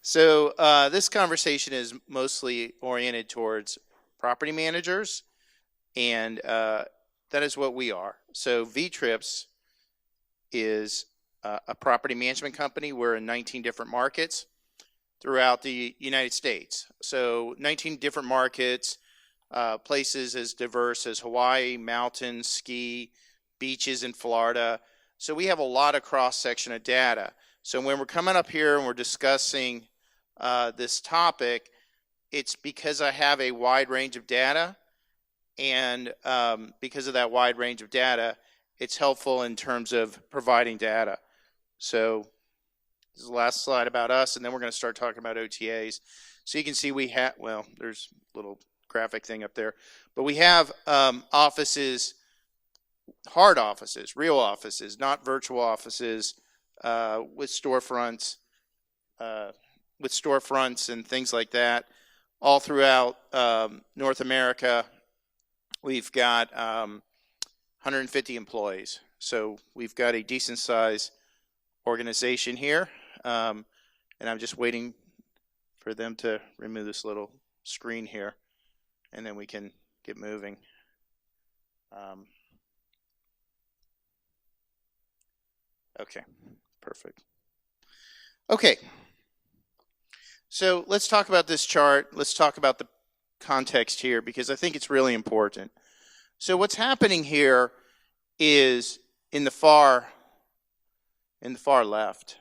So this conversation is mostly oriented towards property managers, and that is what we are. So Vtrips is a property management company. We're in 19 different markets throughout the United States. So 19 different markets, places as diverse as Hawaii, mountains, ski, beaches in Florida. So we have a lot of cross-section of data. So when we're coming up here and we're discussing this topic, it's because I have a wide range of data, and because of that wide range of data, it's helpful in terms of providing data. So this is the last slide about us, and then we're going to start talking about OTAs. So you can see we have, well, there's a little graphic thing up there, but we have offices, hard offices, real offices, not virtual offices, with storefronts and things like that, all throughout North America. We've got 150 employees, so we've got a decent size organization here, and I'm just waiting for them to remove this little screen here, and then we can get moving. Okay, perfect. Okay, so let's talk about this chart. Let's talk about the context here, because I think it's really important. So what's happening here is in the far left,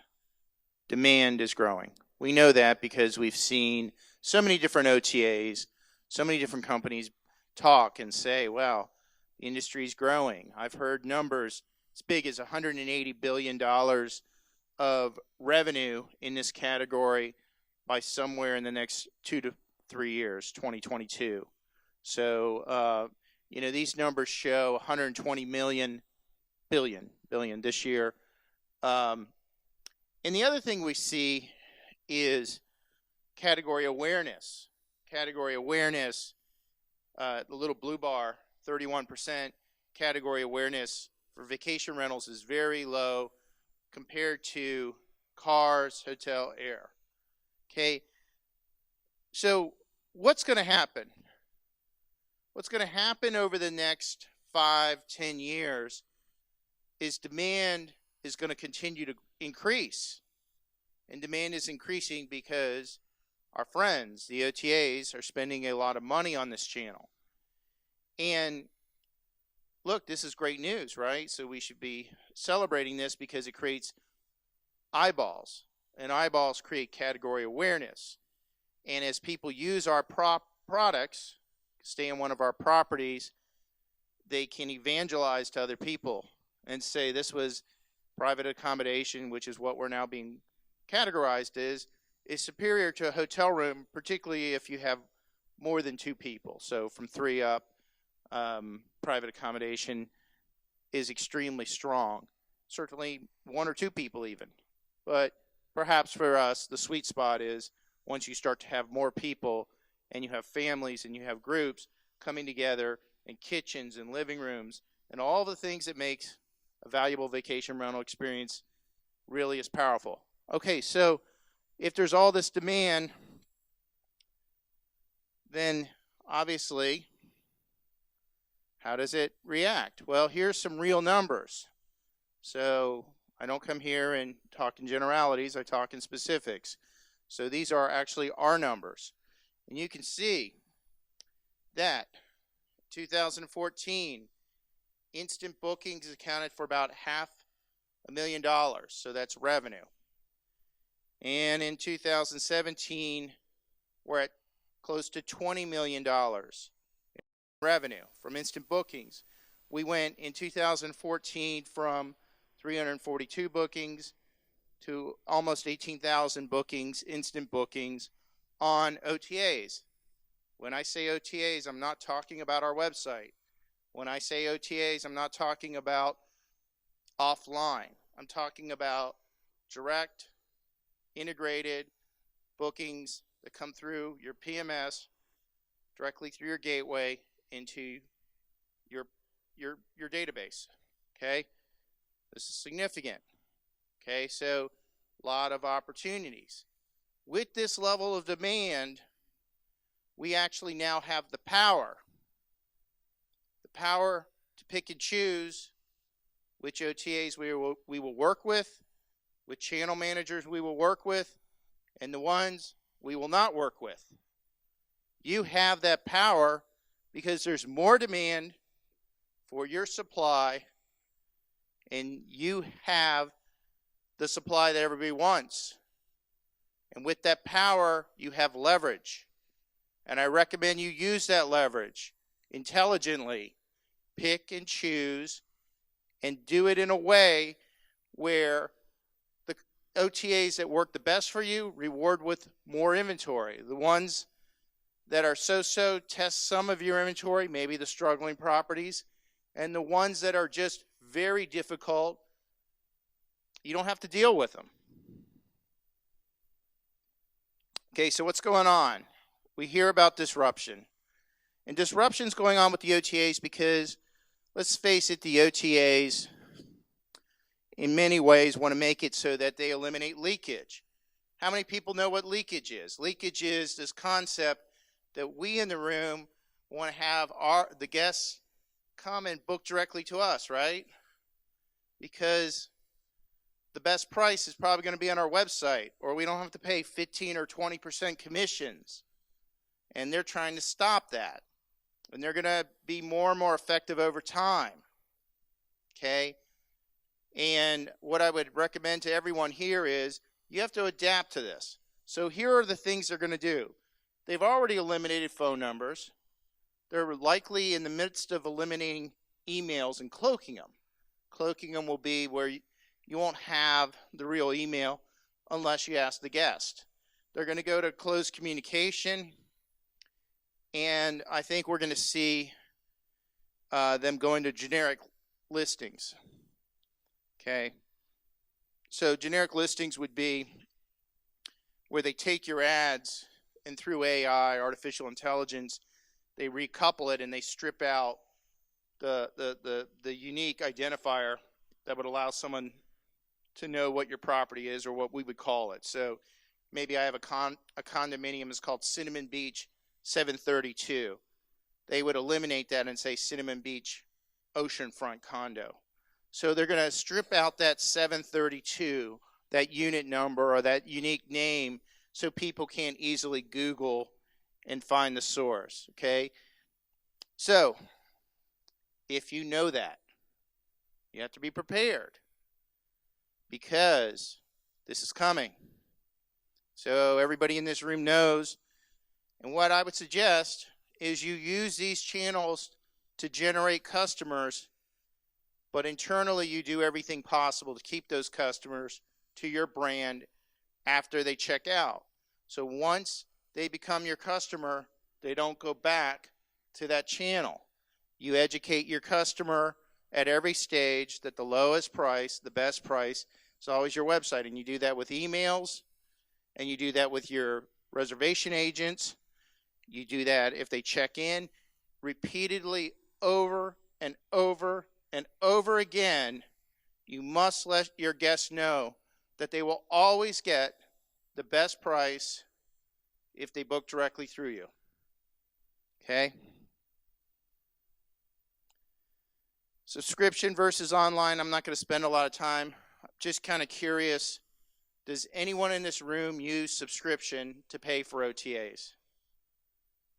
demand is growing. We know that because we've seen so many different OTAs, so many different companies talk and say, well, the industry's growing. I've heard numbers as big as $180 billion of revenue in this category by somewhere in the next 2 to 3 years, 2022. So, these numbers show 120 billion this year. And the other thing we see is category awareness. Category awareness, the little blue bar, 31%. Category awareness for vacation rentals is very low compared to cars, hotel, air. Okay, so what's going to happen? What's going to happen over the next 5-10 years is demand is going to continue to increase. And demand is increasing because our friends, the OTAs, are spending a lot of money on this channel. And look, this is great news, right? So we should be celebrating this because it creates eyeballs, and eyeballs create category awareness. And as people use our products, stay in one of our properties, they can evangelize to other people and say this was private accommodation, which is what we're now being categorized as, is superior to a hotel room, particularly if you have more than 2 people. So from 3 up, private accommodation is extremely strong. Certainly 1 or 2 people even. But perhaps for us, the sweet spot is once you start to have more people and you have families and you have groups coming together in kitchens and living rooms and all the things that makes a valuable vacation rental experience really is powerful. Okay, so if there's all this demand, then obviously, how does it react? Well, here's some real numbers. So I don't come here and talk in generalities, I talk in specifics. So these are actually our numbers. And you can see that 2014, instant bookings accounted for about $500,000. So that's revenue. And in 2017, we're at close to $20 million in revenue from instant bookings. We went in 2014 from 342 bookings to almost 18,000 bookings, instant bookings on OTAs. When I say OTAs, I'm not talking about our website. When I say OTAs, I'm not talking about offline. I'm talking about direct, integrated bookings that come through your PMS, directly through your gateway into your database. Okay, this is significant. Okay, so a lot of opportunities. with this level of demand, we actually now have the power to pick and choose which OTAs we will work with, which channel managers we will work with, and the ones we will not work with. You have that power because there's more demand for your supply, and you have the supply that everybody wants. And with that power, you have leverage. And I recommend you use that leverage intelligently. Pick and choose and do it in a way where the OTAs that work the best for you reward with more inventory. The ones that are so-so, test some of your inventory, maybe the struggling properties, and the ones that are just very difficult, you don't have to deal with them. Okay, so what's going on? We hear about disruption. And disruption's going on with the OTAs because, let's face it, the OTAs in many ways want to make it so that they eliminate leakage. How many people know what leakage is? Leakage is this concept that we in the room want to have the guests come and book directly to us, right? Because the best price is probably going to be on our website, or we don't have to pay 15 or 20% commissions. And they're trying to stop that. And they're going to be more and more effective over time. Okay? And what I would recommend to everyone here is you have to adapt to this. So here are the things they're going to do. They've already eliminated phone numbers. They're likely in the midst of eliminating emails and cloaking them. Cloaking them will be where you won't have the real email unless you ask the guest. They're going to go to closed communication, and I think we're going to see them going to generic listings. Okay, so generic listings would be where they take your ads and through AI, artificial intelligence, they recouple it and they strip out the unique identifier that would allow someone to know what your property is, or what we would call it. So maybe I have a condominium is called Cinnamon Beach 732. They would eliminate that and say Cinnamon Beach Oceanfront Condo. So they're going to strip out that 732, that unit number or that unique name, so people can't easily Google and find the source, okay? So if you know that, you have to be prepared, because this is coming. So everybody in this room knows, and what I would suggest is you use these channels to generate customers, but internally you do everything possible to keep those customers to your brand after they check out. So once they become your customer, they don't go back to that channel. You educate your customer at every stage that the lowest price, the best price, is always your website. And you do that with emails, and you do that with your reservation agents. You do that if they check in repeatedly over and over and over again. You must let your guests know that they will always get the best price if they book directly through you. Okay? Subscription versus online. I'm not going to spend a lot of time. I'm just kind of curious. Does anyone in this room use subscription to pay for OTAs?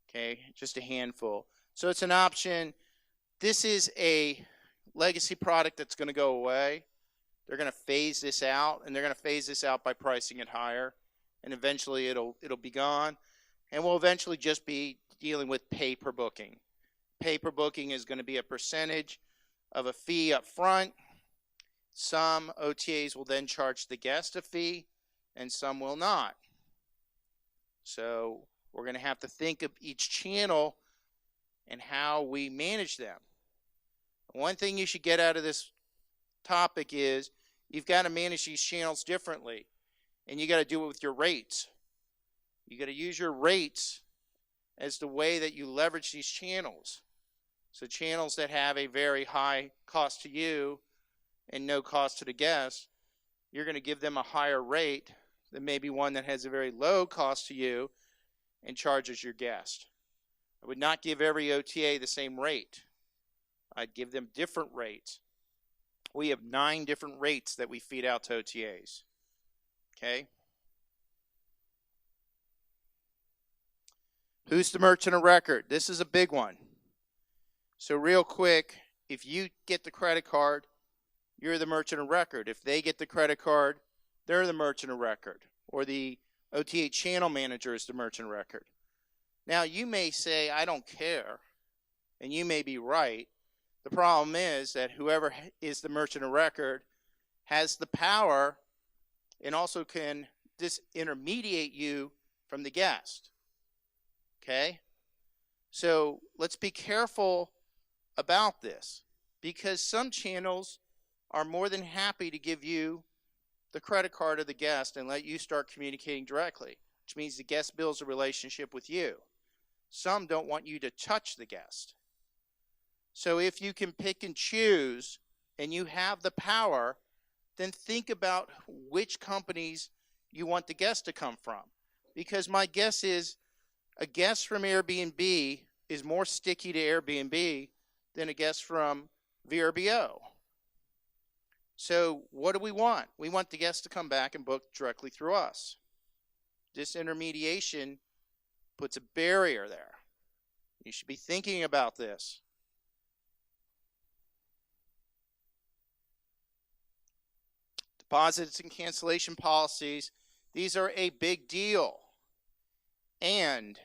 Okay, just a handful. So it's an option. This is a legacy product that's going to go away. They're going to phase this out, and they're going to phase this out by pricing it higher, and eventually it'll be gone, and we'll eventually just be dealing with pay per booking. Pay per booking is going to be a percentage of a fee up front. Some OTAs will then charge the guest a fee, and some will not. So we're going to have to think of each channel and how we manage them. One thing you should get out of this topic is you've got to manage these channels differently, and you got to do it with your rates. You got to use your rates as the way that you leverage these channels. So channels that have a very high cost to you and no cost to the guest, you're going to give them a higher rate than maybe one that has a very low cost to you and charges your guest. I would not give every OTA the same rate. I'd give them different rates. We have 9 different rates that we feed out to OTAs. Okay? Who's the merchant of record? This is a big one. So real quick, if you get the credit card, you're the merchant of record. If they get the credit card, they're the merchant of record. Or the OTA channel manager is the merchant of record. Now, you may say, I don't care, and you may be right. The problem is that whoever is the merchant of record has the power and also can disintermediate you from the guest. Okay? So let's be careful about this, because some channels are more than happy to give you the credit card of the guest and let you start communicating directly, which means the guest builds a relationship with you. Some don't want you to touch the guest. So if you can pick and choose and you have the power, then think about which companies you want the guest to come from. Because my guess is a guest from Airbnb is more sticky to Airbnb than a guest from VRBO. So what do we want? We want the guest to come back and book directly through us. Disintermediation puts a barrier there. You should be thinking about this. Deposits and cancellation policies, these are a big deal. And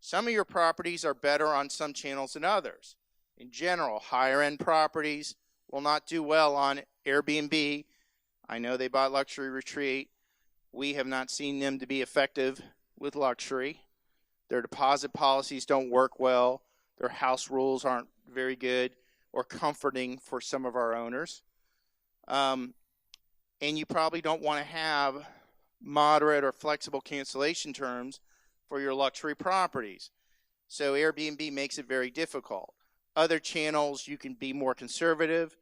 some of your properties are better on some channels than others. In general, higher end properties will not do well on Airbnb. I know they bought Luxury Retreat. We have not seen them to be effective with luxury. Their deposit policies don't work well. Their house rules aren't very good or comforting for some of our owners. And you probably don't want to have moderate or flexible cancellation terms for your luxury properties. So Airbnb makes it very difficult. Other channels, you can be more conservative.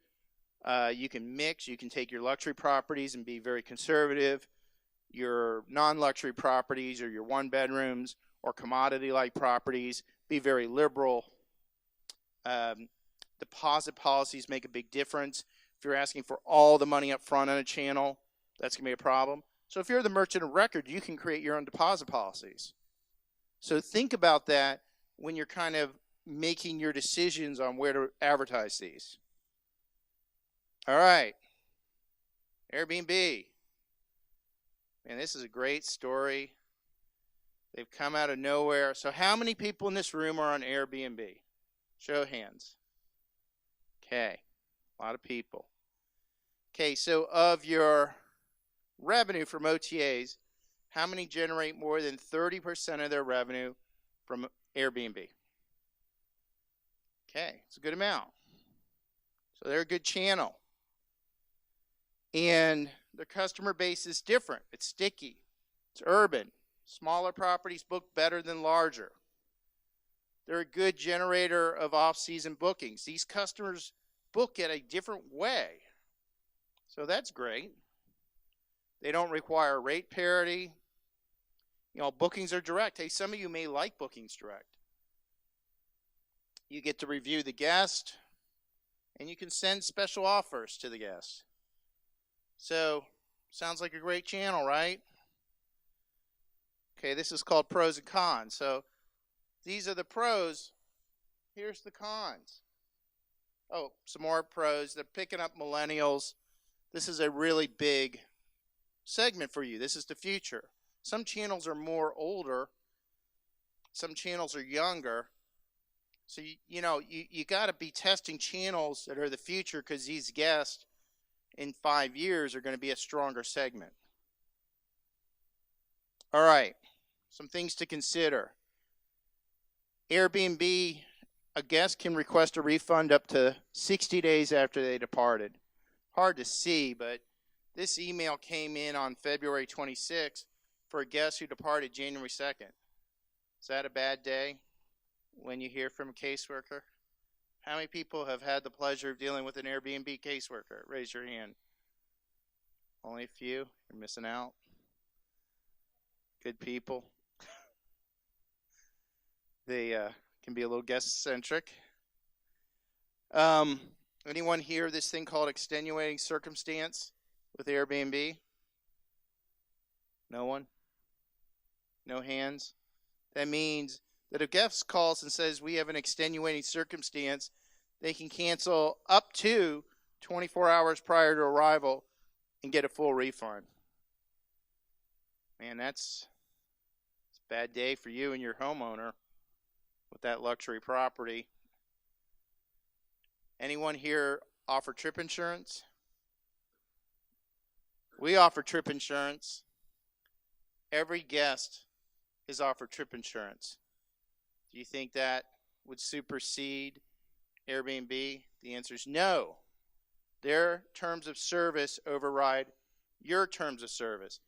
You can mix. You can take your luxury properties and be very conservative. Your non-luxury properties or your one-bedrooms or commodity-like properties, be very liberal. Deposit policies make a big difference. If you're asking for all the money up front on a channel, that's going to be a problem. So if you're the merchant of record, you can create your own deposit policies. So think about that when you're kind of making your decisions on where to advertise these. All right. Airbnb. Man, this is a great story. They've come out of nowhere. So how many people in this room are on Airbnb? Show of hands. Okay. A lot of people. Okay, so of your revenue from OTAs, how many generate more than 30% of their revenue from Airbnb? Okay, it's a good amount. So they're a good channel. And their customer base is different. It's sticky. It's urban. Smaller properties book better than larger. They're a good generator of off-season bookings. These customers book it a different way. So that's great. They don't require rate parity. You know, bookings are direct. Hey, some of you may like bookings direct. You get to review the guest, and you can send special offers to the guest. So, sounds like a great channel, right? Okay, this is called pros and cons. So, these are the pros. Here's the cons. Oh, some more pros. They're picking up millennials. This is a really big segment for you. This is the future. Some channels are more older. Some channels are younger. So, you got to be testing channels that are the future, because these guests in 5 years are going to be a stronger segment. All right. Some things to consider. Airbnb, a guest can request a refund up to 60 days after they departed. Hard to see, but this email came in on February 26th for a guest who departed January 2nd. Is that a bad day when you hear from a caseworker? How many people have had the pleasure of dealing with an Airbnb caseworker? Raise your hand. Only a few. You're missing out. Good people. They can be a little guest-centric. Anyone hear this thing called extenuating circumstance with Airbnb? No one? No hands? That means that if guest calls and says we have an extenuating circumstance, they can cancel up to 24 hours prior to arrival and get a full refund. Man, it's a bad day for you and your homeowner with that luxury property. Anyone here offer trip insurance? We offer trip insurance. Every guest is offered trip insurance. Do you think that would supersede Airbnb? The answer is no. Their terms of service override your terms of service.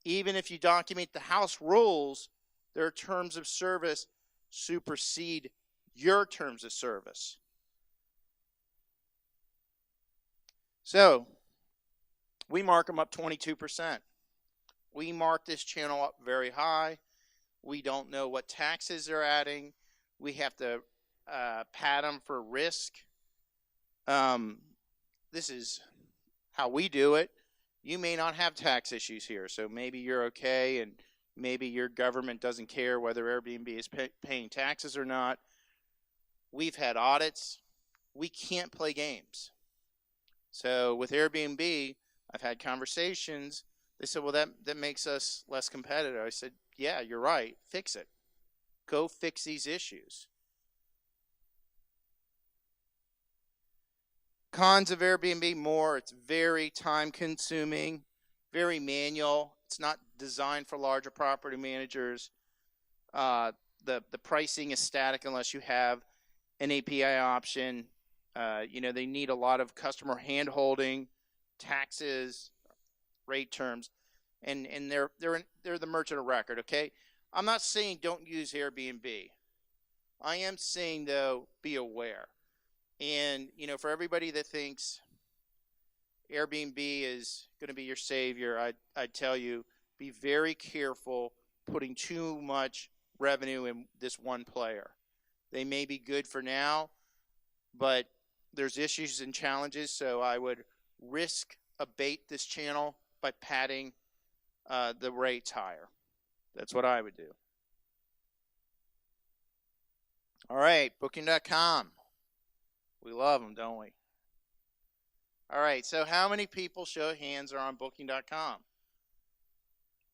Even if you document the house rules, their terms of service supersede your terms of service. So, we mark them up 22%. We mark this channel up very high. We don't know what taxes they're adding. We have to pad them for risk. This is how we do it. You may not have tax issues here, so maybe you're okay, and maybe your government doesn't care whether Airbnb is paying taxes or not. We've had audits. We can't play games. So with Airbnb, I've had conversations. They said, well, that makes us less competitive. I said, yeah, you're right. Fix it. Go fix these issues. Cons of Airbnb more. It's very time consuming, very manual. It's not designed for larger property managers. The pricing is static unless you have an API option. They need a lot of customer hand-holding, taxes, rate terms, and they're the merchant of record, okay? I'm not saying don't use Airbnb. I am saying, though, be aware. And, for everybody that thinks Airbnb is going to be your savior, I'd tell you, be very careful putting too much revenue in this one player. They may be good for now, but there's issues and challenges, so I would risk abate this channel by padding the rates higher. That's what I would do. All right, Booking.com. We love them, don't we? All right, so how many people, show of hands, are on Booking.com?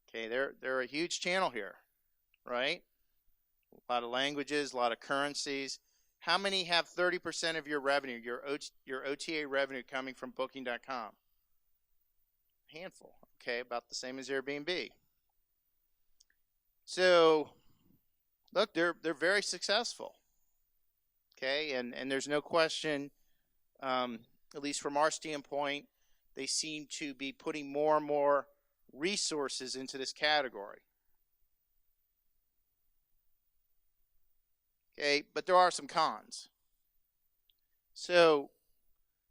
Okay, they're a huge channel here, right? A lot of languages, a lot of currencies. How many have 30% of your revenue, your OTA revenue, coming from Booking.com? A handful, okay, about the same as Airbnb. So, look, they're very successful, okay, and there's no question, at least from our standpoint, they seem to be putting more and more resources into this category. Okay, but there are some cons. So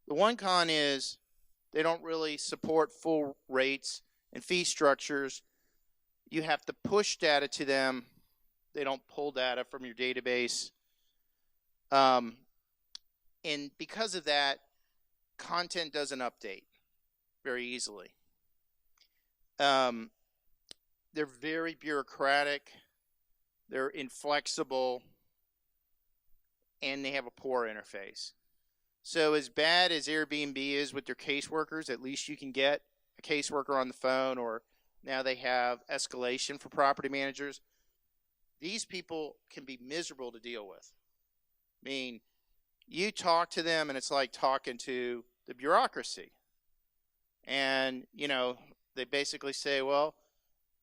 the one con is they don't really support full rates and fee structures. You have to push data to them. They don't pull data from your database. And because of that, content doesn't update very easily. They're very bureaucratic. They're inflexible. And they have a poor interface. So as bad as Airbnb is with their caseworkers, at least you can get a caseworker on the phone, or now they have escalation for property managers. These people can be miserable to deal with. I mean, you talk to them and it's like talking to the bureaucracy. And, they basically say, well,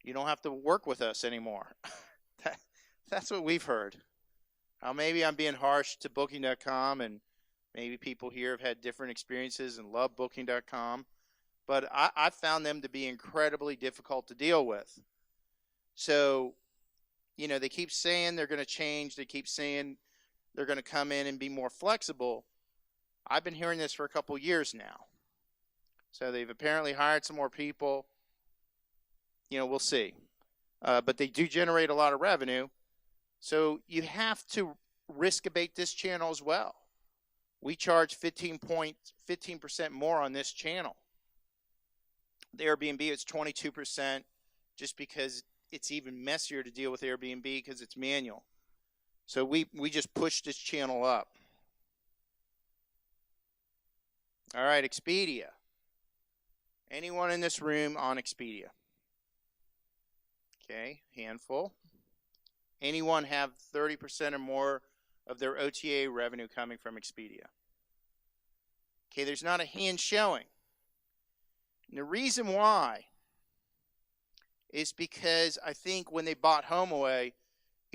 you don't have to work with us anymore. That's what we've heard. Now, maybe I'm being harsh to Booking.com, and maybe people here have had different experiences and love Booking.com, but I found them to be incredibly difficult to deal with. So, they keep saying they're going to change. They keep saying they're going to come in and be more flexible. I've been hearing this for a couple years now. So they've apparently hired some more people. We'll see. but they do generate a lot of revenue. So you have to risk abate this channel as well. We charge 15% more on this channel. The Airbnb is 22%, just because it's even messier to deal with Airbnb because it's manual. So we just push this channel up. All right, Expedia. Anyone in this room on Expedia? Okay, handful. Anyone have 30% or more of their OTA revenue coming from Expedia? Okay, there's not a hand showing. And the reason why is because I think when they bought HomeAway,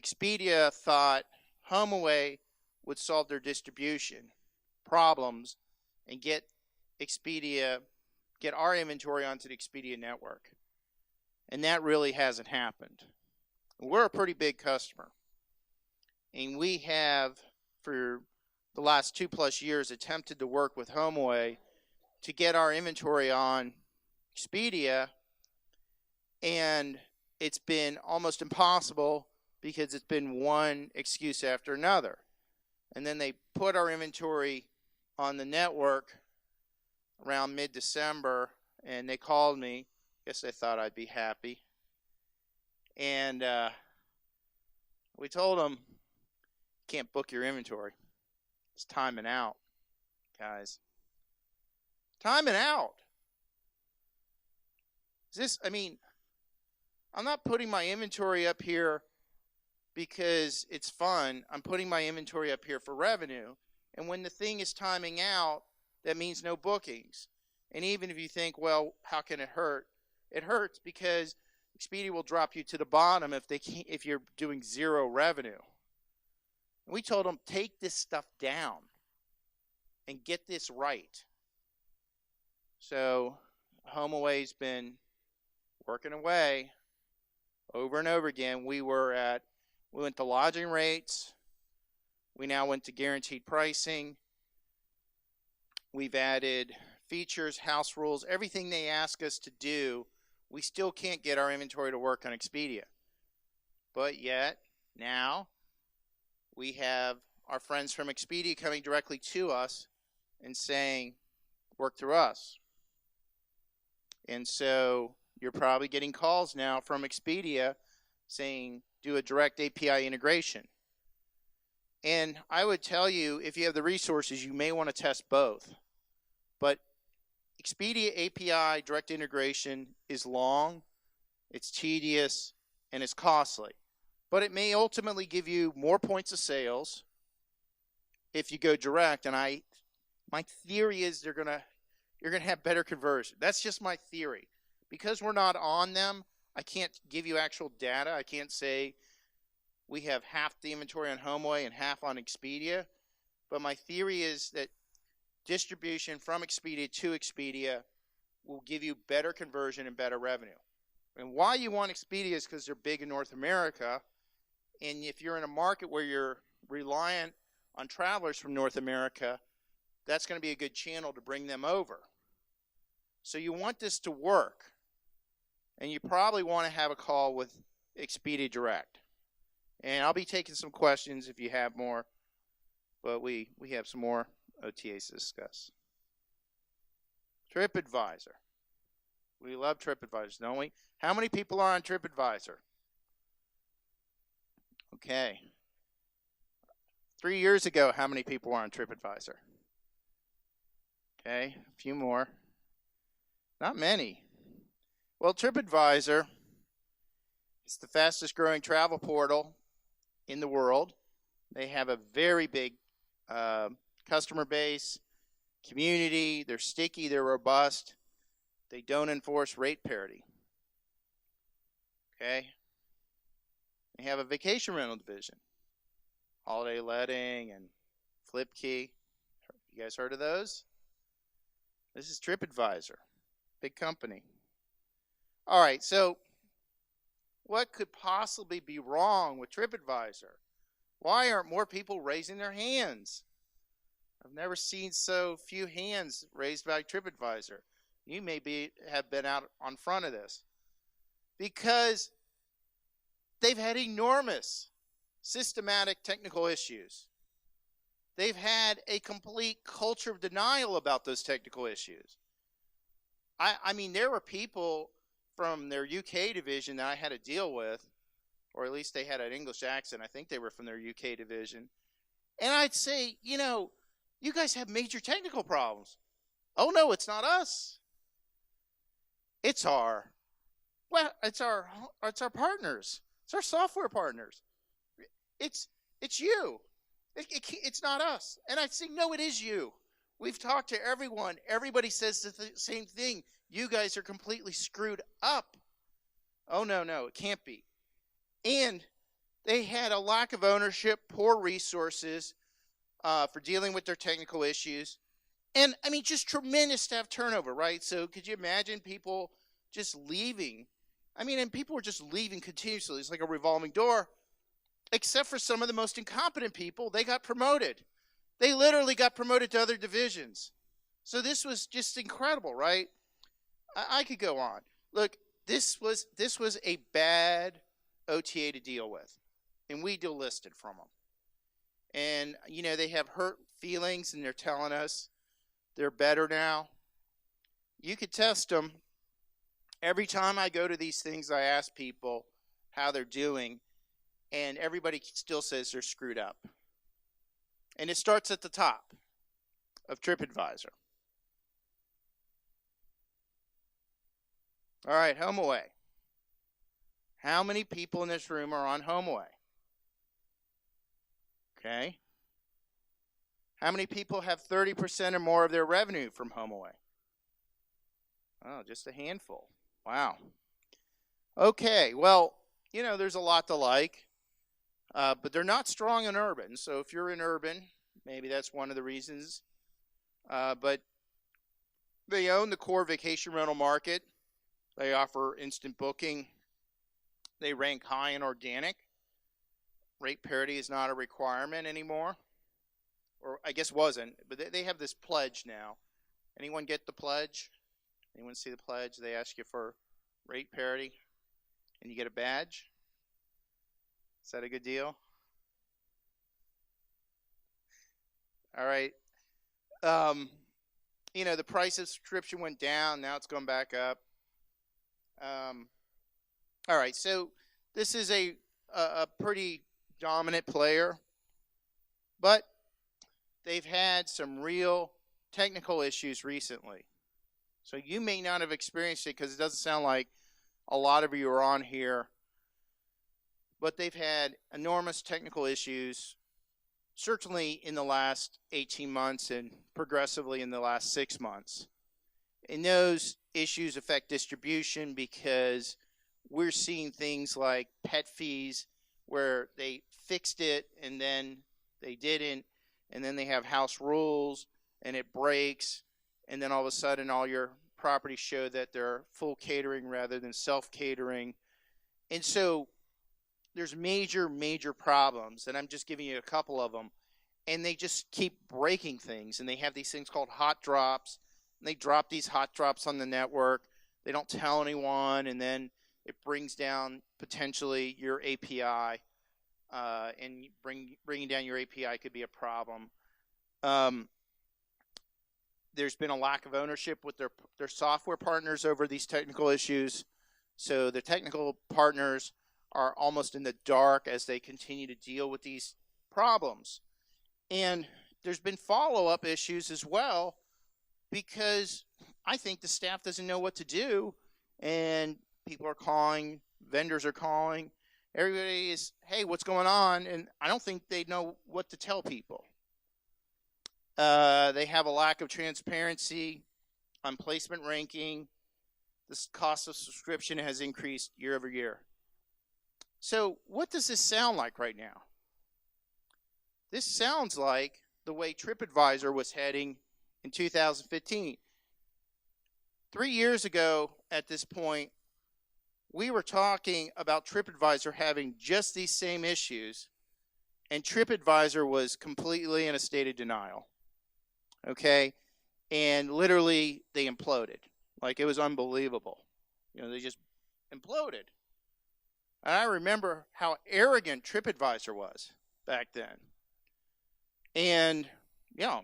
Expedia thought HomeAway would solve their distribution problems and get our inventory onto the Expedia network. And that really hasn't happened. We're a pretty big customer. And we have, for the last 2+ years, attempted to work with HomeAway to get our inventory on Expedia, and it's been almost impossible because it's been one excuse after another. And then they put our inventory on the network around mid-December, and they called me. Guess they thought I'd be happy. And we told them, can't book your inventory. It's timing out, guys. Timing out. I'm not putting my inventory up here because it's fun. I'm putting my inventory up here for revenue. And when the thing is timing out, that means no bookings. And even if you think, well, how can it hurt? It hurts because Expedia will drop you to the bottom if you're doing zero revenue. And we told them, take this stuff down and get this right. So HomeAway's been working away over and over again. We went to lodging rates. We now went to guaranteed pricing. We've added features, house rules, everything they ask us to do. We still can't get our inventory to work on Expedia. But yet, now, we have our friends from Expedia coming directly to us and saying, work through us. And so you're probably getting calls now from Expedia saying, do a direct API integration. And I would tell you, if you have the resources, you may want to test both. But Expedia API direct integration is long, it's tedious, and it's costly. But it may ultimately give you more points of sales if you go direct. And my theory is you're gonna have better conversion. That's just my theory. Because we're not on them, I can't give you actual data. I can't say we have half the inventory on HomeAway and half on Expedia. But my theory is that distribution from Expedia to Expedia will give you better conversion and better revenue. And why you want Expedia is because they're big in North America. And if you're in a market where you're reliant on travelers from North America, that's going to be a good channel to bring them over. So you want this to work. And you probably want to have a call with Expedia Direct. And I'll be taking some questions if you have more. But we have some more OTAs to discuss. TripAdvisor. We love TripAdvisor, don't we? How many people are on TripAdvisor? Okay. 3 years ago, how many people were on TripAdvisor? Okay, a few more. Not many. Well, TripAdvisor is the fastest growing travel portal in the world. They have a very big customer base, community. They're sticky, they're robust. They don't enforce rate parity. Okay? They have a vacation rental division. Holiday Letting and FlipKey. You guys heard of those? This is TripAdvisor. Big company. All right, so what could possibly be wrong with TripAdvisor? Why aren't more people raising their hands? I've never seen so few hands raised by TripAdvisor. You may have been out on front of this. Because they've had enormous systematic technical issues. They've had a complete culture of denial about those technical issues. I mean, there were people from their UK division that I had to deal with, or at least they had an English accent. I think they were from their UK division. And I'd say, you know, you guys have major technical problems. Oh, no, it's not us. It's our partners. It's our software partners. It's you. It's not us. And I'd say, no, it is you. We've talked to everyone. Everybody says the same thing. You guys are completely screwed up. Oh, no, it can't be. And they had a lack of ownership, poor resources for dealing with their technical issues. And, I mean, just tremendous staff turnover, right? So could you imagine people just leaving? I mean, and people were just leaving continuously. It's like a revolving door. Except for some of the most incompetent people, they got promoted. They literally got promoted to other divisions. So this was just incredible, right? I could go on. Look, this was a bad OTA to deal with. And we delisted from them. And, you know, they have hurt feelings, and they're telling us they're better now. You could test them. Every time I go to these things, I ask people how they're doing, and everybody still says they're screwed up. And it starts at the top of TripAdvisor. All right, HomeAway. How many people in this room are on HomeAway? Okay. How many people have 30% or more of their revenue from HomeAway? Oh, just a handful. Wow. Okay, well, you know, there's a lot to like, but they're not strong in urban. So if you're in urban, maybe that's one of the reasons. But they own the core vacation rental market. They offer instant booking. They rank high in organic. Rate parity is not a requirement anymore. Or I guess wasn't, but they have this pledge now. Anyone get the pledge? Anyone see the pledge? They ask you for rate parity, and you get a badge. Is that a good deal? All right. You know, the price of subscription went down. Now it's going back up. All right. So this is a pretty dominant player, but they've had some real technical issues recently. So you may not have experienced it because it doesn't sound like a lot of you are on here. But they've had enormous technical issues, certainly in the last 18 months and progressively in the last 6 months. And those issues affect distribution because we're seeing things like pet fees where they fixed it and then they didn't. And then they have house rules and it breaks. And then all of a sudden all your properties show that they're full catering rather than self-catering. And so there's major problems, and I'm just giving you a couple of them. And they just keep breaking things, and they have these things called hot drops. And they drop these hot drops on the network. They don't tell anyone, and then it brings down potentially your API. And bringing down your API could be a problem. There's been a lack of ownership with their software partners over these technical issues. So the technical partners are almost in the dark as they continue to deal with these problems. And there's been follow-up issues as well because I think the staff doesn't know what to do, and people are calling, vendors are calling. Everybody is, hey, what's going on? And I don't think they know what to tell people. They have a lack of transparency on placement ranking. The cost of subscription has increased year over year. So what does this sound like right now? This sounds like the way TripAdvisor was heading in 2015. 3 years ago at this point, we were talking about TripAdvisor having just these same issues, and TripAdvisor was completely in a state of denial. Okay? And literally, they imploded. Like, it was unbelievable. You know, they just imploded. And I remember how arrogant TripAdvisor was back then. And, you know,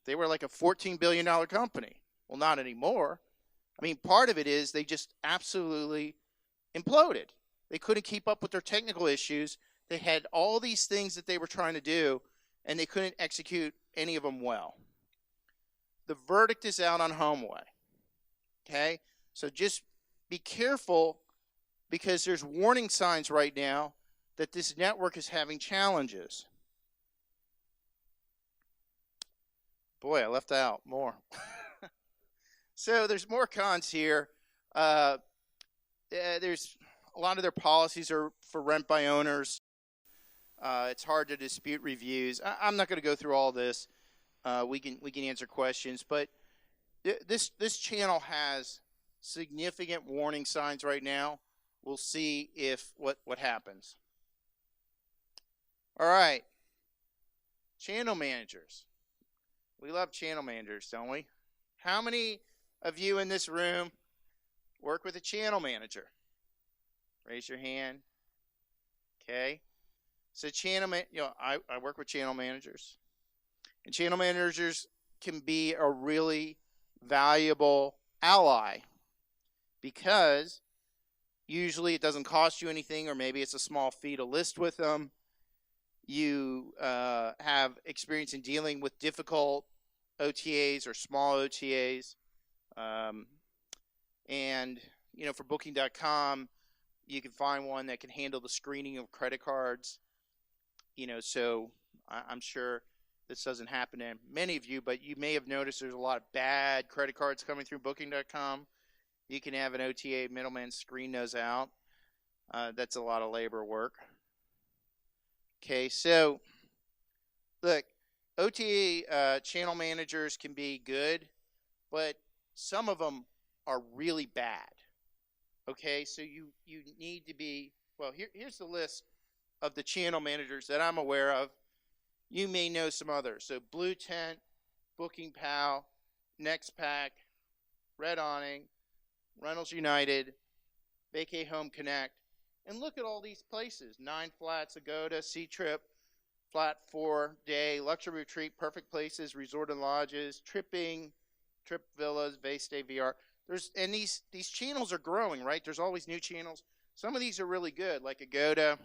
they were like a $14 billion company. Well, not anymore. I mean, part of it is they just absolutely imploded. They couldn't keep up with their technical issues. They had all these things that they were trying to do, and they couldn't execute any of them well. The verdict is out on HomeAway. Okay? So just be careful, because there's warning signs right now that this network is having challenges. Boy, I left out more. So there's more cons here. There's a lot of their policies are for rent by owners. It's hard to dispute reviews. I'm not going to go through all this. We can answer questions, but this channel has significant warning signs right now. We'll see if what happens. All right, channel managers. We love channel managers, don't we? How many of you in this room work with a channel manager? Raise your hand. Okay. So I work with channel managers. And channel managers can be a really valuable ally, because usually it doesn't cost you anything, or maybe it's a small fee to list with them. You have experience in dealing with difficult OTAs or small OTAs. And, you know, for Booking.com, you can find one that can handle the screening of credit cards. You know, so I'm sure this doesn't happen to many of you, but you may have noticed there's a lot of bad credit cards coming through Booking.com. You can have an OTA middleman screen those out. That's a lot of labor work. Okay, so look, OTA channel managers can be good, but some of them are really bad. Okay, so you need to be, well, here's the list of the channel managers that I'm aware of. You may know some others. So Blue Tent, Booking Pal, NextPack, Red Awning, Rentals United, Vacay Home Connect. And look at all these places: 9 Flats, Agoda, Ctrip, Flat 4 Day, Luxury Retreat, Perfect Places, Resort and Lodges, Tripping, Trip Villas, Vaystay VR. And these channels are growing, right? There's always new channels. Some of these are really good, like Agoda,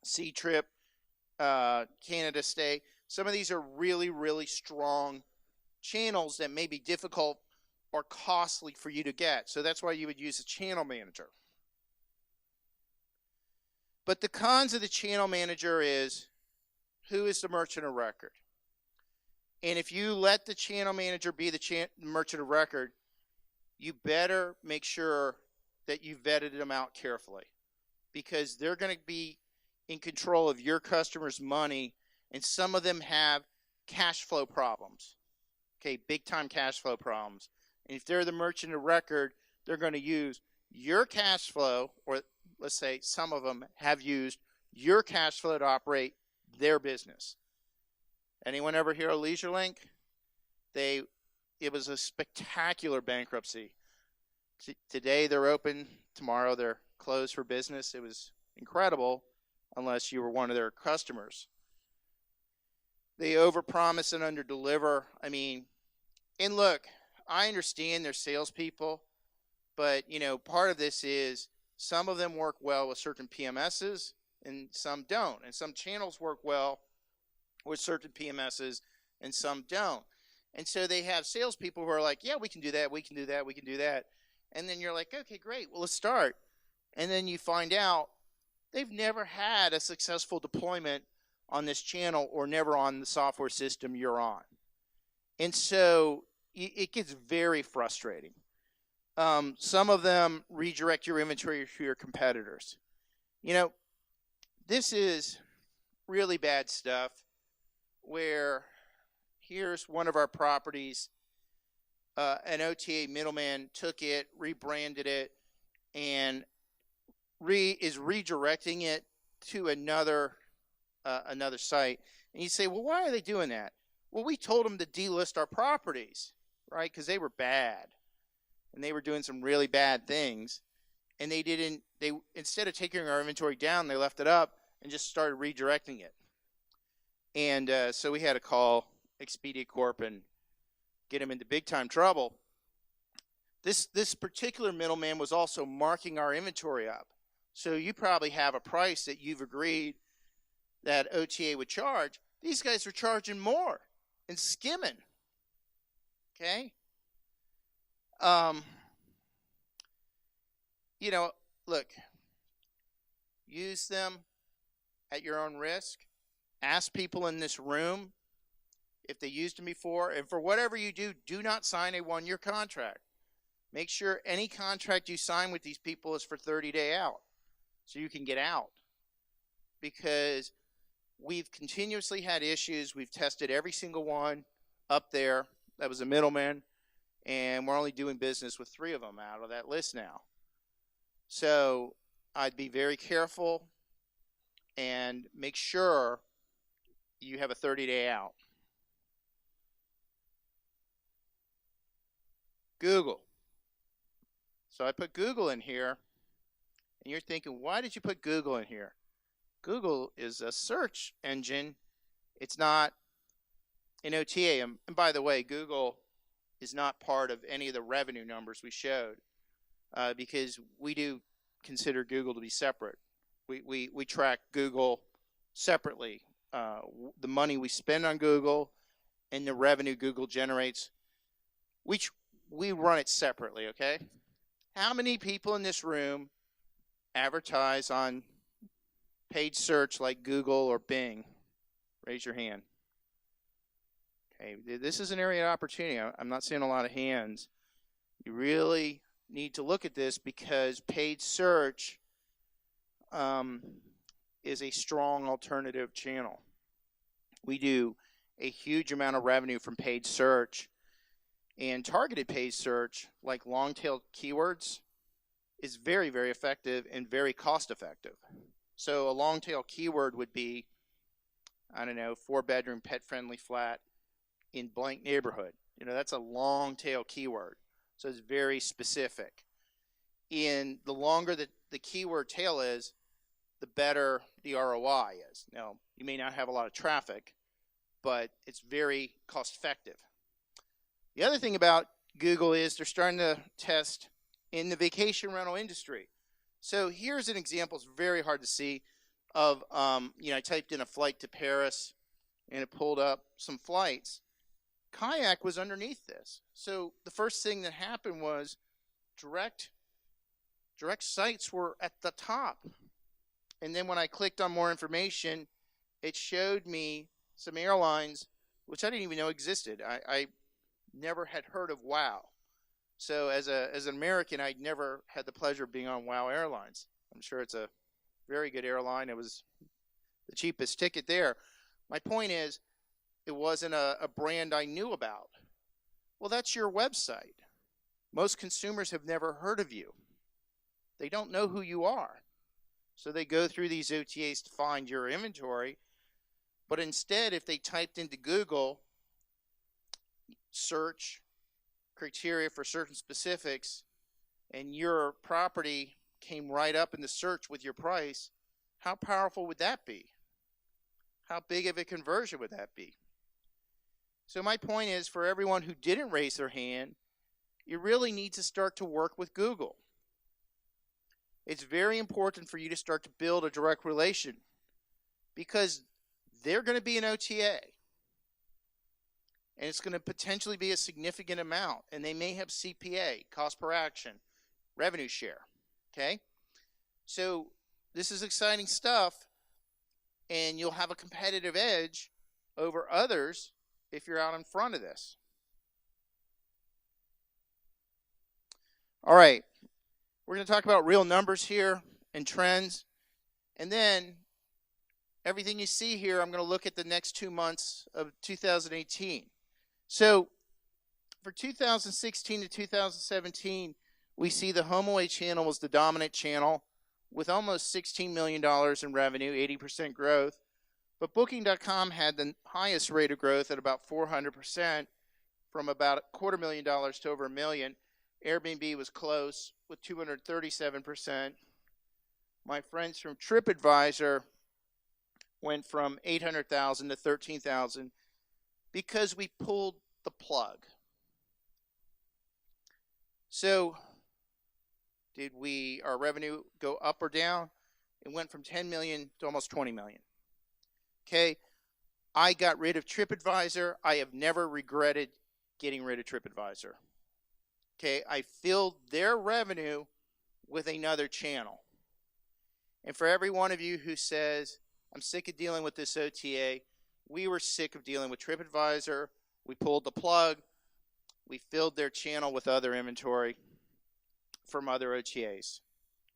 Ctrip, Canada Stay. Some of these are really, really strong channels that may be difficult or costly for you to get. So that's why you would use a channel manager. But the cons of the channel manager is, who is the merchant of record? And if you let the channel manager be the merchant of record, you better make sure that you vetted them out carefully, because they're going to be in control of your customers' money, and some of them have cash flow problems. Okay, big time cash flow problems. And if they're the merchant of record, they're going to use your cash flow, or let's say some of them have used your cash flow to operate their business. Anyone ever hear of LeisureLink? It was a spectacular bankruptcy. Today they're open, tomorrow they're closed for business. It was incredible, unless you were one of their customers. They overpromise and underdeliver. I mean, and look, I understand they're salespeople, but you know, part of this is some of them work well with certain PMSs and some don't. And some channels work well with certain PMSs and some don't. And so they have salespeople who are like, yeah, we can do that, we can do that, we can do that. And then you're like, okay, great, well, let's start. And then you find out they've never had a successful deployment on this channel, or never on the software system you're on. And so it gets very frustrating. Some of them redirect your inventory to your competitors. You know, this is really bad stuff, where here's one of our properties. An OTA middleman took it, rebranded it, and is redirecting it to another site. And you say, well, why are they doing that? Well, we told them to delist our properties, right? Because they were bad, and they were doing some really bad things. and they instead of taking our inventory down, they left it up and just started redirecting it. And so we had to call Expedia Corp and get them into big time trouble. This particular middleman was also marking our inventory up. So you probably have a price that you've agreed that OTA would charge. These guys are charging more and skimming. Okay? You know, look, use them at your own risk. Ask people in this room if they used them before. And for whatever you do, do not sign a one-year contract. Make sure any contract you sign with these people is for 30-day out so you can get out. Because we've continuously had issues. We've tested every single one up there that was a middleman, and we're only doing business with 3 of them out of that list now. So I'd be very careful and make sure you have a 30-day out. Google. So I put Google in here, and you're thinking, why did you put Google in here? Google is a search engine. It's not an OTA. And by the way, Google is not part of any of the revenue numbers we showed because we do consider Google to be separate. We track Google separately. The money we spend on Google and the revenue Google generates, we run it separately, okay? How many people in this room advertise on paid search like Google or Bing? Raise your hand. Okay, this is an area of opportunity. I'm not seeing a lot of hands. You really need to look at this because paid search is a strong alternative channel. We do a huge amount of revenue from paid search, and targeted paid search, like long-tail keywords, is very, very effective and very cost-effective. So a long-tail keyword would be, I don't know, 4-bedroom, pet-friendly flat in blank neighborhood. You know, that's a long-tail keyword. So it's very specific. And the longer the keyword tail is, the better the ROI is. Now, you may not have a lot of traffic, but it's very cost-effective. The other thing about Google is they're starting to test in the vacation rental industry. So here's an example. It's very hard to see of, I typed in a flight to Paris, and it pulled up some flights. Kayak was underneath this. So the first thing that happened was direct sites were at the top. And then when I clicked on more information, it showed me some airlines which I didn't even know existed. I never had heard of WOW. So as an American, I'd never had the pleasure of being on WOW Airlines. I'm sure it's a very good airline. It was the cheapest ticket there. My point is, it wasn't a brand I knew about. Well, that's your website. Most consumers have never heard of you. They don't know who you are. So they go through these OTAs to find your inventory. But instead, if they typed into Google, search criteria for certain specifics, and your property came right up in the search with your price, how powerful would that be? How big of a conversion would that be? So my point is, for everyone who didn't raise their hand, you really need to start to work with Google. It's very important for you to start to build a direct relation because they're going to be an OTA. And it's going to potentially be a significant amount. And they may have CPA, cost per action, revenue share. Okay? So this is exciting stuff. And you'll have a competitive edge over others if you're out in front of this. All right. We're going to talk about real numbers here and trends. And then everything you see here, I'm going to look at the next 2 months of 2018. So for 2016 to 2017, we see the HomeAway channel was the dominant channel with almost $16 million in revenue, 80% growth. But Booking.com had the highest rate of growth at about 400%, from about $250,000 to over $1 million. Airbnb was close with 237%. My friends from TripAdvisor went from 800,000 to 13,000 because we pulled the plug. So, did our revenue go up or down? It went from 10 million to almost 20 million. Okay, I got rid of TripAdvisor. I have never regretted getting rid of TripAdvisor. Okay, I filled their revenue with another channel. And for every one of you who says, I'm sick of dealing with this OTA, we were sick of dealing with TripAdvisor. We pulled the plug. We filled their channel with other inventory from other OTAs.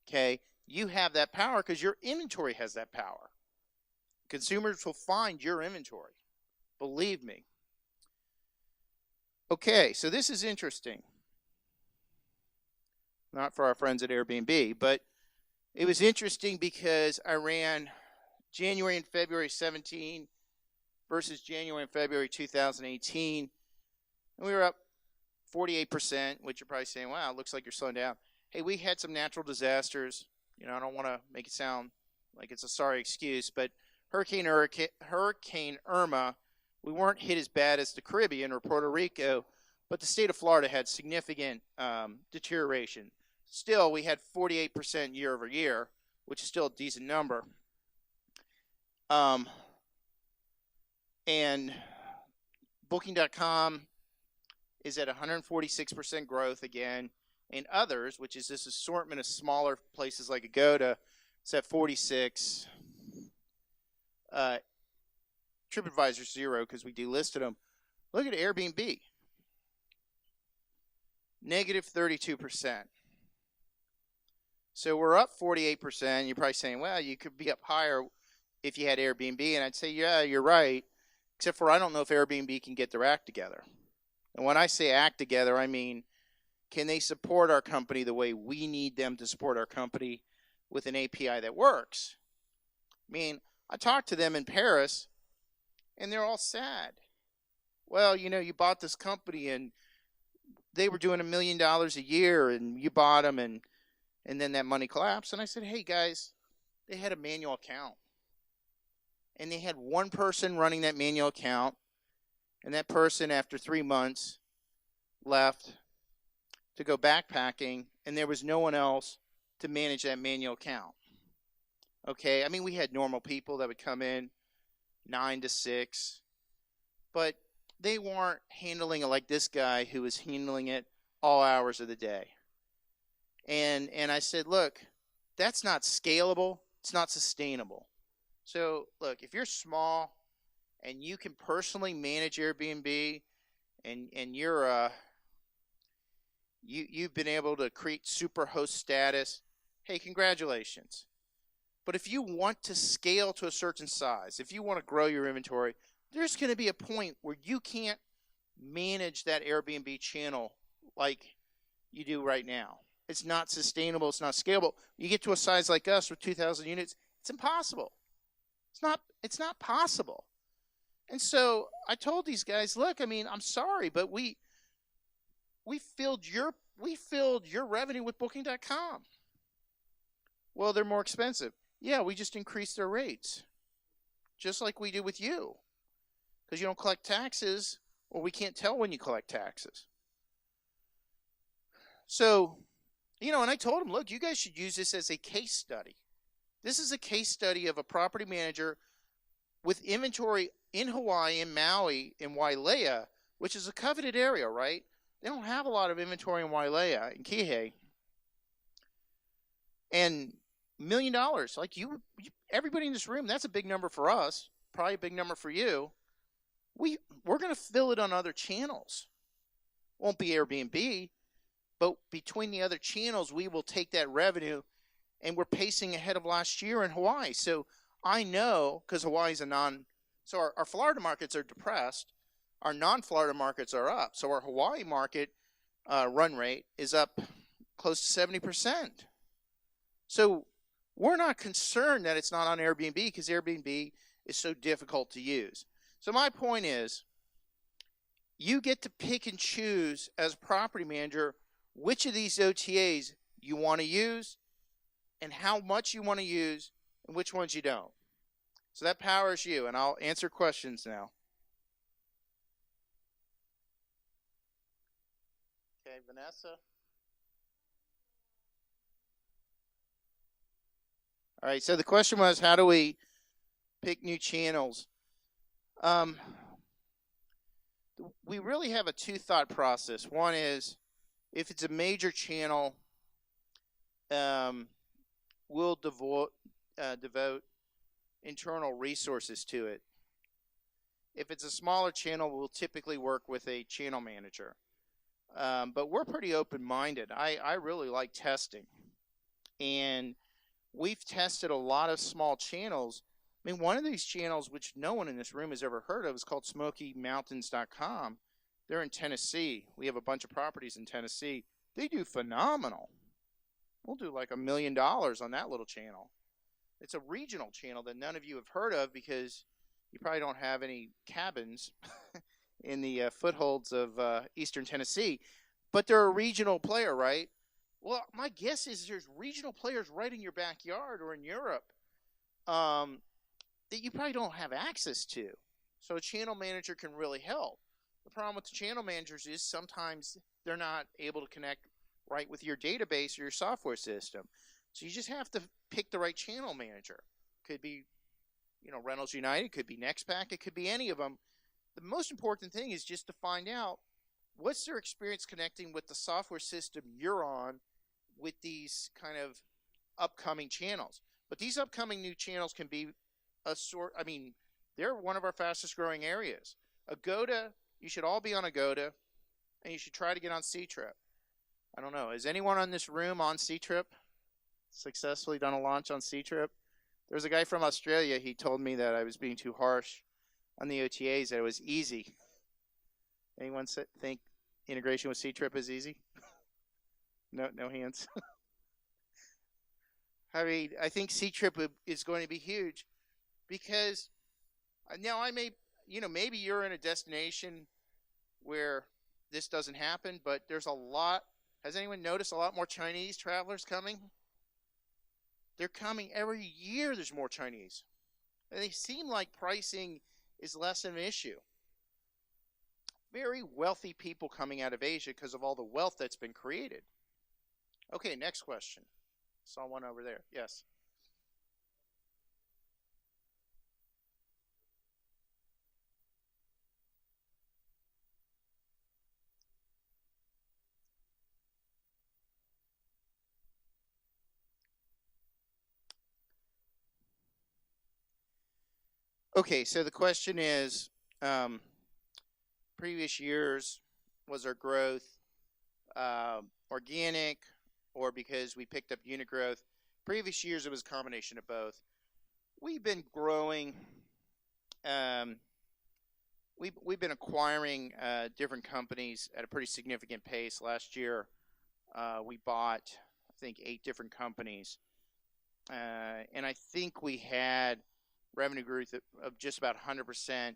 Okay, you have that power because your inventory has that power. Consumers will find your inventory. Believe me. Okay, so this is interesting. Not for our friends at Airbnb, but it was interesting because I ran January and February 17 versus January and February 2018. And we were up 48%, which you're probably saying, wow, it looks like you're slowing down. Hey, we had some natural disasters. You know, I don't want to make it sound like it's a sorry excuse, but Hurricane Irma, we weren't hit as bad as the Caribbean or Puerto Rico, but the state of Florida had significant deterioration. Still, we had 48% year over year, which is still a decent number. And Booking.com is at 146% growth again. And others, which is this assortment of smaller places like Agoda, it's at 46. TripAdvisor 0 because we delisted them. Look at Airbnb. Negative 32%. So we're up 48%. You're probably saying, well, you could be up higher if you had Airbnb. And I'd say, yeah, you're right. Except for I don't know if Airbnb can get their act together. And when I say act together, I mean, can they support our company the way we need them to support our company with an API that works? I mean, I talked to them in Paris, and they're all sad. Well, you know, you bought this company, and they were doing $1 million a year, and you bought them, and then that money collapsed. And I said, hey, guys, they had a manual account. And they had one person running that manual account, and that person, after 3 months, left to go backpacking, and there was no one else to manage that manual account. Okay, I mean, we had normal people that would come in 9 to 6, but they weren't handling it like this guy who was handling it all hours of the day. And I said, look, that's not scalable. It's not sustainable. So, look, if you're small and you can personally manage Airbnb and you've been able to create super host status, hey, congratulations. But if you want to scale to a certain size, if you want to grow your inventory, there's going to be a point where you can't manage that Airbnb channel like you do right now. It's not sustainable. It's not scalable. You get to a size like us with 2,000 units, it's impossible. It's not possible. And so I told these guys, look, I mean, I'm sorry, but we filled your revenue with Booking.com. Well, they're more expensive. Yeah, we just increased their rates, just like we do with you, because you don't collect taxes, or we can't tell when you collect taxes. So, you know, and I told them, look, you guys should use this as a case study. This is a case study of a property manager with inventory in Hawaii, in Maui, in Wailea, which is a coveted area, right? They don't have a lot of inventory in Wailea, in Kihei. And $1 million, like you, everybody in this room, that's a big number for us, probably a big number for you. We're going to fill it on other channels. Won't be Airbnb, but between the other channels, we will take that revenue, and we're pacing ahead of last year in Hawaii. So I know, because Hawaii's so our Florida markets are depressed. Our non-Florida markets are up. So our Hawaii market run rate is up close to 70%. So we're not concerned that it's not on Airbnb because Airbnb is so difficult to use. So my point is, you get to pick and choose as a property manager which of these OTAs you want to use and how much you want to use and which ones you don't. So that powers you, and I'll answer questions now. Okay, Vanessa. All right, so the question was, how do we pick new channels? We really have a two-thought process. One is, if it's a major channel, we'll devote internal resources to it. If it's a smaller channel, we'll typically work with a channel manager. But we're pretty open-minded. I really like testing. And we've tested a lot of small channels. I mean, one of these channels, which no one in this room has ever heard of, is called SmokyMountains.com. They're in Tennessee. We have a bunch of properties in Tennessee. They do phenomenal. We'll do like $1 million on that little channel. It's a regional channel that none of you have heard of because you probably don't have any cabins in the footholds of eastern Tennessee. But they're a regional player, right? Well, my guess is there's regional players right in your backyard or in Europe that you probably don't have access to. So a channel manager can really help. The problem with the channel managers is sometimes they're not able to connect right with your database or your software system. So you just have to pick the right channel manager. Could be, Reynolds United, could be NextPack, it could be any of them. The most important thing is just to find out what's their experience connecting with the software system you're on with these kind of upcoming channels. But these upcoming new channels can be they're one of our fastest growing areas. Agoda, you should all be on Agoda, and you should try to get on Vtrips. I don't know, is anyone in this room on Vtrips? Successfully done a launch on Vtrips? There's a guy from Australia, he told me that I was being too harsh on the OTAs, that it was easy. Anyone think integration with Vtrips is easy? No hands. I mean, I think Vtrips is going to be huge because now maybe you're in a destination where this doesn't happen, but there's a lot. Has anyone noticed a lot more Chinese travelers coming? They're coming every year. There's more Chinese. And they seem like pricing is less of an issue. Very wealthy people coming out of Asia because of all the wealth that's been created. Okay, next question. Saw one over there. Yes. Okay, so the question is, previous years, was our growth organic or because we picked up unit growth? Previous years, it was a combination of both. We've been growing. We've been acquiring different companies at a pretty significant pace. Last year, we bought, I think, 8 different companies. And I think we had revenue growth of just about 100%,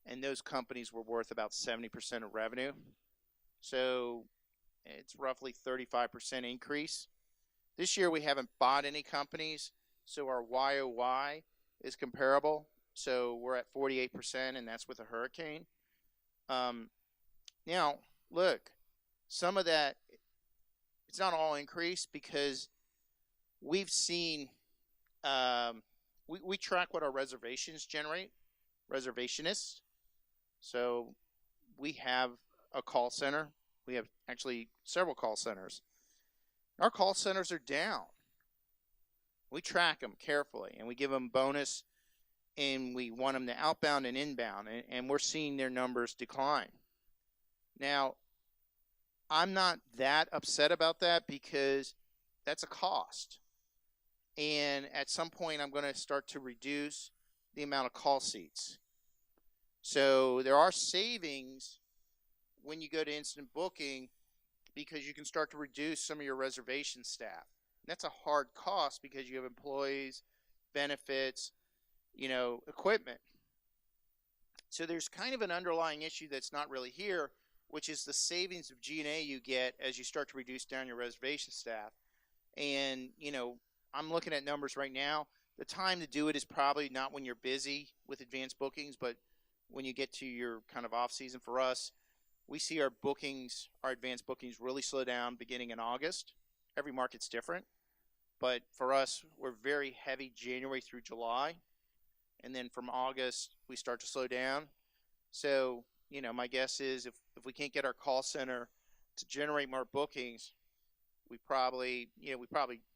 and those companies were worth about 70% of revenue. So it's roughly 35% increase. This year we haven't bought any companies, so our YOY is comparable. So we're at 48%, and that's with a hurricane. Now, look, some of that, it's not all increase because we've seen, we track what our reservations generate, reservationists. So we have a call center. We have actually several call centers. Our call centers are down. We track them carefully, and we give them bonus, and we want them to outbound and inbound, and we're seeing their numbers decline. Now, I'm not that upset about that because that's a cost. And at some point, I'm going to start to reduce the amount of call seats. So there are savings when you go to instant booking because you can start to reduce some of your reservation staff. That's a hard cost because you have employees, benefits, equipment. So there's kind of an underlying issue that's not really here. which is the savings of G&A you get as you start to reduce down your reservation staff. And, I'm looking at numbers right now. The time to do it is probably not when you're busy with advanced bookings, but when you get to your kind of off season. For us, we see our advanced bookings really slow down beginning in August. Every market's different, but for us, we're very heavy January through July, and then from August we start to slow down. So, my guess is if we can't get our call center to generate more bookings, we probably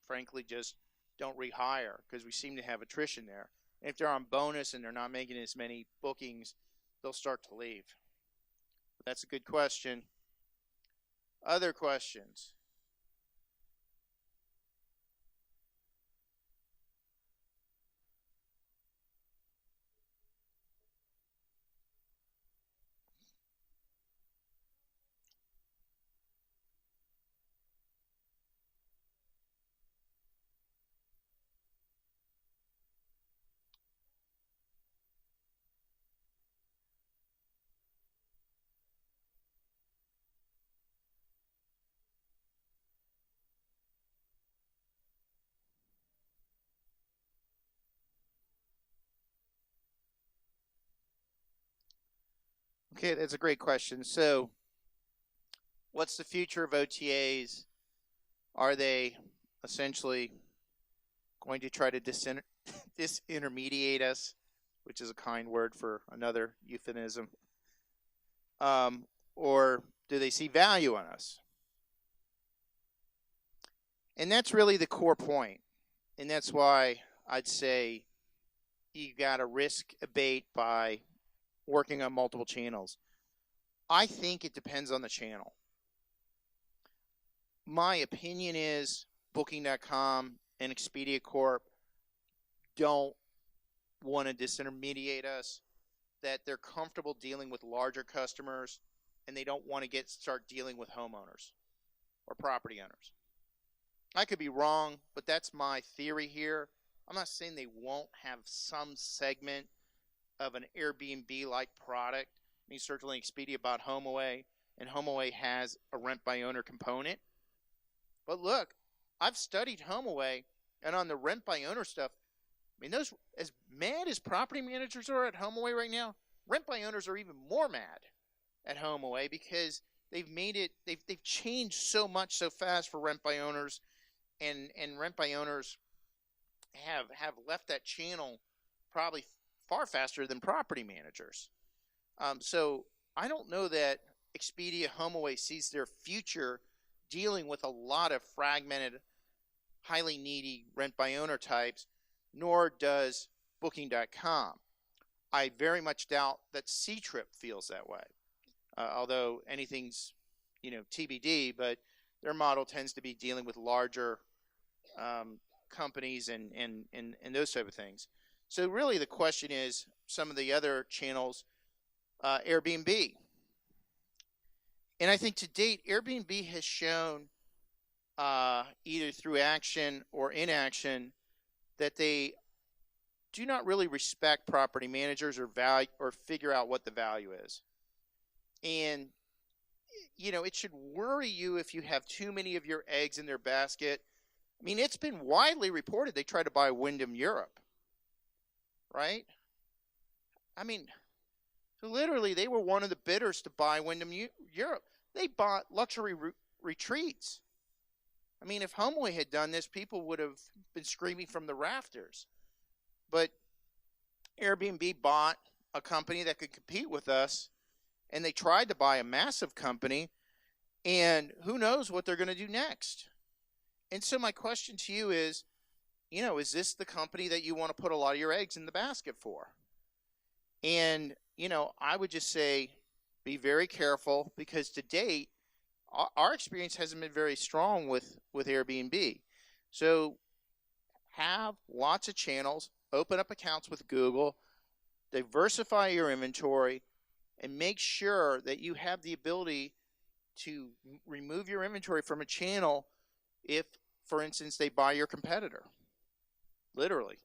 frankly just don't rehire, because we seem to have attrition there. And if they're on bonus and they're not making as many bookings, they'll start to leave. But that's a good question. Other questions? Okay, that's a great question. So, what's the future of OTAs? Are they essentially going to try to disintermediate us, which is a kind word for another euphemism? Or do they see value in us? And that's really the core point. And that's why I'd say you got to risk abate by working on multiple channels. I think it depends on the channel. My opinion is Booking.com and Expedia Corp don't want to disintermediate us, that they're comfortable dealing with larger customers, and they don't want to start dealing with homeowners or property owners. I could be wrong, but that's my theory here. I'm not saying they won't have some segment of an Airbnb-like product. I mean, certainly Expedia bought HomeAway, and HomeAway has a rent-by-owner component. But look, I've studied HomeAway, and on the rent-by-owner stuff, I mean, those, as mad as property managers are at HomeAway right now, rent-by-owners are even more mad at HomeAway, because they've changed so much so fast for rent-by-owners, and rent-by-owners have left that channel probably far faster than property managers. So I don't know that Expedia HomeAway sees their future dealing with a lot of fragmented, highly needy rent-by-owner types, nor does Booking.com. I very much doubt that Vtrips feels that way, although anything's TBD, but their model tends to be dealing with larger companies and those type of things. So really the question is some of the other channels, Airbnb. And I think to date, Airbnb has shown either through action or inaction that they do not really respect property managers or value or figure out what the value is. And it should worry you if you have too many of your eggs in their basket. I mean, it's been widely reported they tried to buy Wyndham Europe, right? I mean, literally, they were one of the bidders to buy Wyndham Europe. They bought luxury retreats. I mean, if HomeAway had done this, people would have been screaming from the rafters. But Airbnb bought a company that could compete with us, and they tried to buy a massive company, and who knows what they're going to do next. And so my question to you is, is this the company that you want to put a lot of your eggs in the basket for? And, I would just say be very careful, because to date, our experience hasn't been very strong with Airbnb. So have lots of channels, open up accounts with Google, diversify your inventory, and make sure that you have the ability to remove your inventory from a channel if, for instance, they buy your competitor. Literally.